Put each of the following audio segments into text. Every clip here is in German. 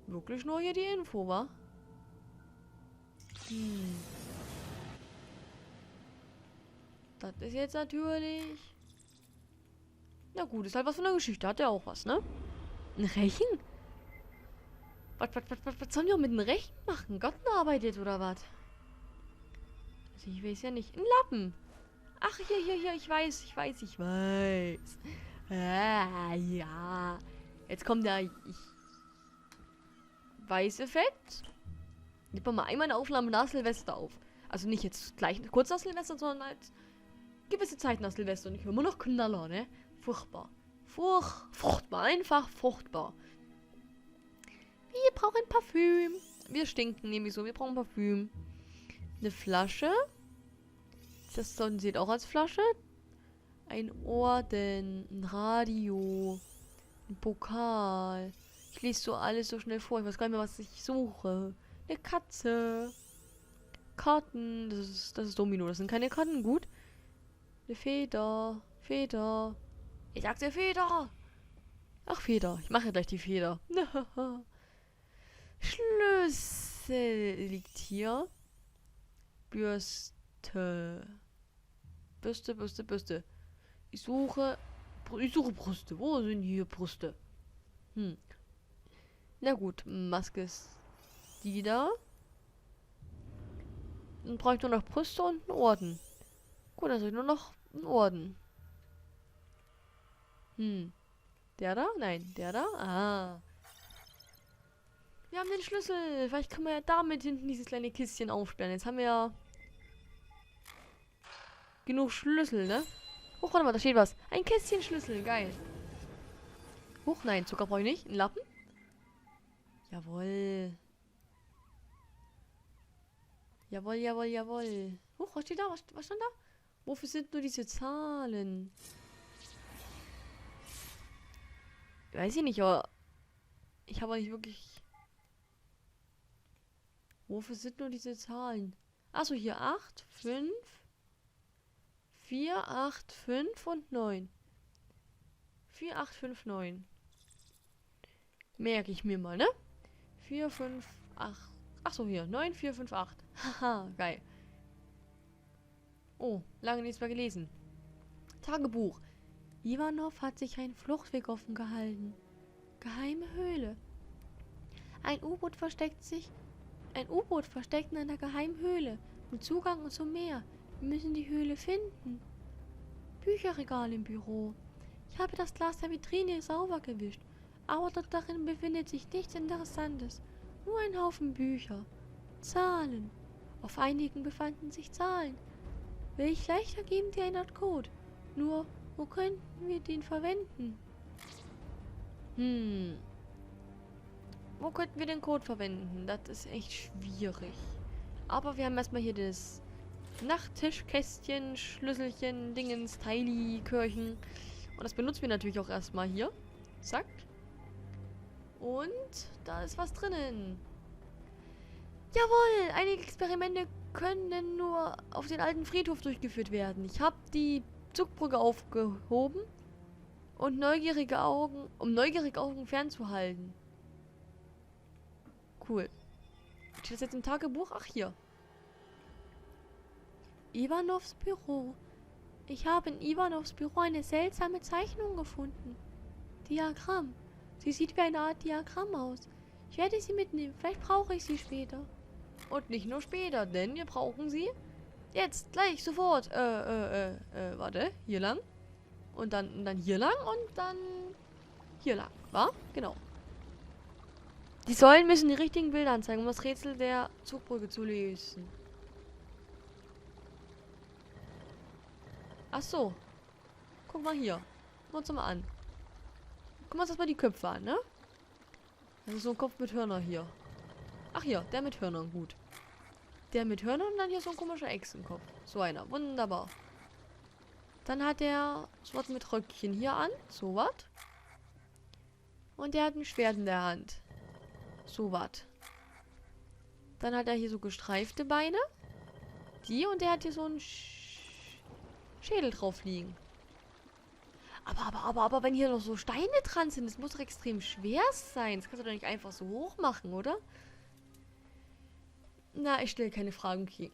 wirklich nur hier die Info, wa? Das ist jetzt natürlich... Na gut, ist halt was von der Geschichte. Hat ja auch was, ne? Ein Rechen? Was sollen wir mit einem Rechen machen? Gartenarbeit jetzt oder was? Also ich weiß ja nicht. Ein Lappen. Ach, hier, ich weiß. Ja. Jetzt kommt der Weiß-Effekt. Nehmen wir mal einmal eine Aufnahme nach Silvester auf. Also nicht jetzt gleich kurz nach Silvester, sondern halt gewisse Zeit nach Silvester. Und ich höre immer noch Knaller, ne? Furchtbar. Furchtbar. Einfach furchtbar. Wir brauchen Parfüm. Wir stinken nämlich so. Wir brauchen Parfüm. Eine Flasche. Das sieht auch als Flasche. Ein Orden. Ein Radio. Ein Pokal. Ich lese so alles so schnell vor. Ich weiß gar nicht mehr, was ich suche. Eine Katze. Karten. Das ist Domino. Das sind keine Karten. Gut. Eine Feder. Feder. Ich sagte Feder. Ach, Feder. Ich mache gleich die Feder. Schlüssel liegt hier. Bürste. Bürste. Ich suche Brüste. Wo sind hier Brüste? Na gut, Maske ist die da. Dann brauche ich nur noch Brüste und einen Orden. Gut, dann soll ich nur noch einen Orden. Der da? Nein, der da? Ah. Wir haben den Schlüssel. Vielleicht können wir ja damit hinten dieses kleine Kistchen aufsperren. Jetzt haben wir ja genug Schlüssel, ne? Huch, warte mal, da steht was. Ein Kästchen Schlüssel, geil. Huch, nein, Zucker brauche ich nicht. Ein Lappen? Jawohl. Jawohl. Huch, was steht da? Was stand da? Wofür sind nur diese Zahlen? Weiß ich nicht, aber ich habe nicht wirklich... Wofür sind nur diese Zahlen? Achso, hier 8, 5, 4, 8, 5 und 9. 4, 8, 5, 9. Merke ich mir mal, ne? 4, 5, 8. Achso, hier. 9, 4, 5, 8. Haha, geil. Oh, lange nichts mehr gelesen. Tagebuch. Ivanov hat sich einen Fluchtweg offen gehalten. Geheime Höhle. Ein U-Boot versteckt in einer geheimen Höhle. Mit Zugang zum Meer. Wir müssen die Höhle finden. Bücherregal im Büro. Ich habe das Glas der Vitrine sauber gewischt. Aber dort darin befindet sich nichts Interessantes. Nur ein Haufen Bücher. Zahlen. Auf einigen befanden sich Zahlen. Welch leichter geben die eine Art Code. Nur, wo könnten wir den verwenden? Wo könnten wir den Code verwenden? Das ist echt schwierig. Aber wir haben erstmal hier das Nachttischkästchen, Schlüsselchen, Dingens, Teili, Kirchen. Und das benutzen wir natürlich auch erstmal hier. Zack. Und da ist was drinnen. Jawohl, einige Experimente können nur auf den alten Friedhof durchgeführt werden. Ich habe die Zugbrücke aufgehoben und um neugierige Augen fernzuhalten. Cool. Steht das jetzt im Tagebuch? Ach, hier. Ivanovs Büro. Ich habe in Ivanovs Büro eine seltsame Zeichnung gefunden. Diagramm. Sie sieht wie eine Art Diagramm aus. Ich werde sie mitnehmen. Vielleicht brauche ich sie später. Und nicht nur später, denn wir brauchen sie jetzt, gleich, sofort. Warte. Hier lang. Und dann hier lang und dann hier lang. Wa? Genau. Die Säulen müssen die richtigen Bilder anzeigen, um das Rätsel der Zugbrücke zu lösen. Ach so. Guck mal hier. Gucken wir uns mal an. Gucken wir uns erstmal die Köpfe an, ne? Das ist so ein Kopf mit Hörner hier. Ach hier, der mit Hörnern, gut. Der mit Hörnern und dann hier so ein komischer Echsenkopf. So einer, wunderbar. Dann hat er so was mit Röckchen hier an. So was. Und der hat ein Schwert in der Hand. So was. Dann hat er hier so gestreifte Beine. Die und der hat hier so einen Schädel drauf liegen. Aber wenn hier noch so Steine dran sind, das muss doch extrem schwer sein. Das kannst du doch nicht einfach so hoch machen, oder? Na, ich stelle keine Fragen, okay.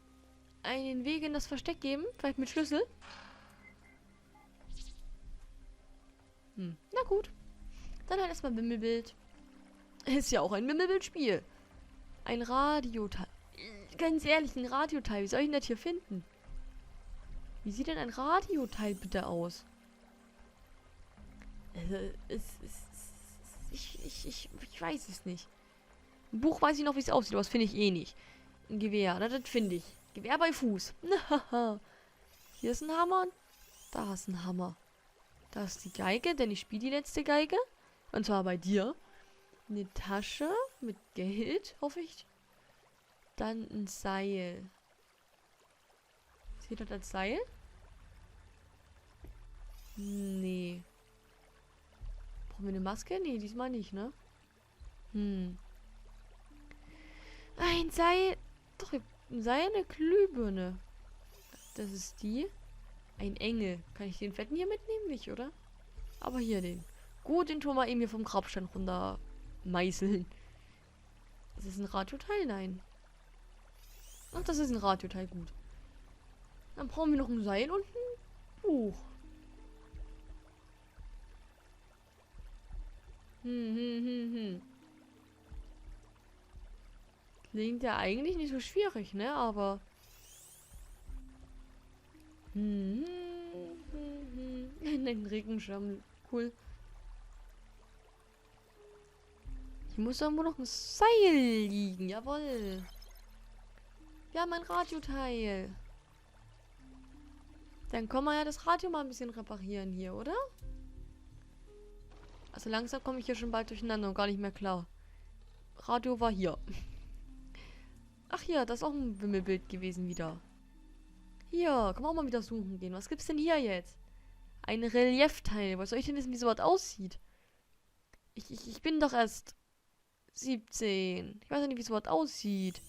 Einen Weg in das Versteck geben? Vielleicht mit Schlüssel? Na gut. Dann halt erstmal Wimmelbild. Ist ja auch ein Wimmelbildspiel. Ein Radioteil. Ganz ehrlich, ein Radioteil. Wie soll ich denn das hier finden? Wie sieht denn ein Radioteil bitte aus? Ich weiß es nicht. Ein Buch weiß ich noch, wie es aussieht, aber das finde ich eh nicht. Ein Gewehr, das finde ich. Gewehr bei Fuß. Hier ist ein Hammer. Da ist ein Hammer. Da ist die Geige, denn ich spiele die letzte Geige. Und zwar bei dir. Eine Tasche mit Geld, hoffe ich. Dann ein Seil. Seht ihr das als Seil? Nee. Brauchen wir eine Maske? Nee, diesmal nicht, ne? Ein Seil. Doch, ein Seil, eine Glühbirne. Das ist die. Ein Engel. Kann ich den fetten hier mitnehmen? Nicht, oder? Aber hier den. Gut, den tun wir eben hier vom Grabstein runter meißeln. Ist das ein Radioteil? Nein. Ach, das ist ein Radioteil. Gut. Dann brauchen wir noch ein Seil und ein Buch. Klingt ja eigentlich nicht so schwierig, ne? Aber... Ein Regenschirm. Cool. Hier muss irgendwo noch ein Seil liegen. Jawohl. Wir haben ein Radioteil. Dann können wir ja das Radio mal ein bisschen reparieren hier, oder? Also langsam komme ich hier schon bald durcheinander und gar nicht mehr klar. Radio war hier. Ach ja, das ist auch ein Wimmelbild gewesen wieder. Hier, kann man auch mal wieder suchen gehen. Was gibt's denn hier jetzt? Ein Reliefteil. Was soll ich denn wissen, wie sowas aussieht? Ich bin doch erst 17. Ich weiß nicht, wie sowas aussieht.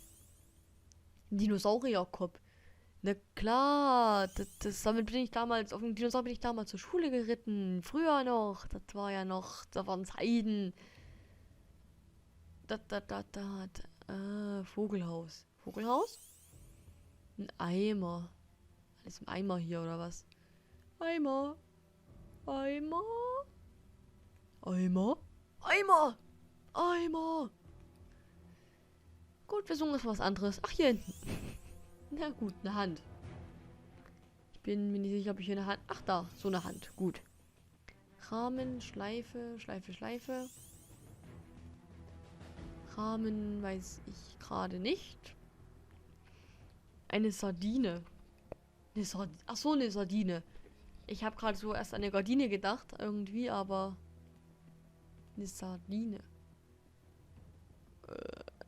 Ein Dinosaurierkopf. Na klar, damit bin ich damals, auf dem Dinosaurier bin ich damals zur Schule geritten. Früher noch. Das war ja noch, da waren Zeiten. Vogelhaus. Vogelhaus? Ein Eimer. Alles im Eimer hier, oder was? Eimer. Eimer. Eimer. Eimer. Eimer. Gut, wir suchen jetzt was anderes. Ach, hier hinten. Na gut, eine Hand. Ich bin mir nicht sicher, ob ich hier eine Hand... Ach, da. So eine Hand. Gut. Rahmen, Schleife, Schleife, Schleife. Rahmen weiß ich gerade nicht. Eine Sardine. Ach so, eine Sardine. Ich habe gerade so erst an eine Gardine gedacht, irgendwie, aber... Eine Sardine.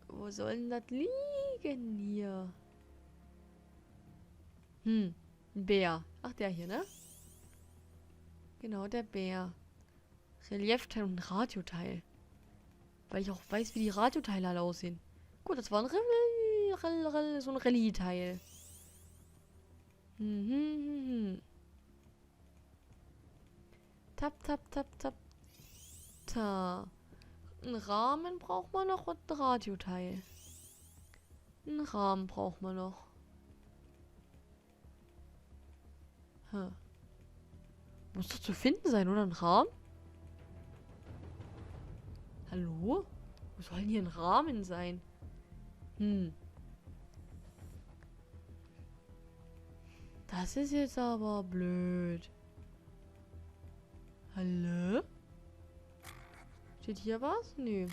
Wo soll denn das liegen hier? Ein Bär. Ach, der hier, ne? Genau, der Bär. Reliefteil und ein Radioteil. Weil ich auch weiß, wie die Radioteile alle aussehen. Gut, das war ein so ein Rallye-Teil. Tap, tap, tap, tap. Ta. Einen Rahmen braucht man noch und ein Radioteil. Einen Rahmen braucht man noch. Muss doch zu finden sein, oder? Ein Rahmen? Hallo? Wo soll denn hier ein Rahmen sein? Das ist jetzt aber blöd. Hallo? Steht hier was? Nö.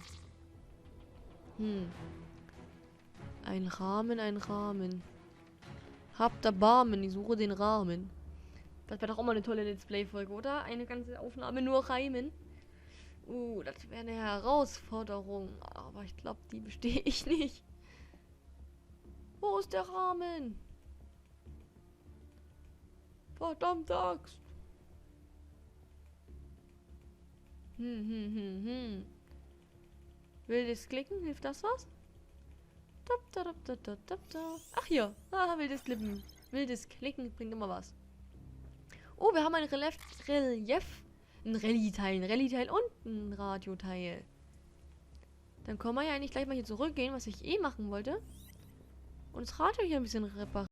Ein Rahmen, ein Rahmen. Habt Erbarmen, ich suche den Rahmen. Das wäre doch auch mal eine tolle Let's Play-Folge, oder? Eine ganze Aufnahme nur Reimen. Das wäre eine Herausforderung. Aber ich glaube, die bestehe ich nicht. Wo ist der Rahmen? Verdammte Axt. Wildes Klicken, hilft das was? Ach hier. Wildes Klicken. Wildes Klicken bringt immer was. Oh, wir haben ein Relief Ein Rallye-Teil und ein Radioteil. Dann können wir ja eigentlich gleich mal hier zurückgehen, was ich eh machen wollte. Und das Radio hier ein bisschen reparieren.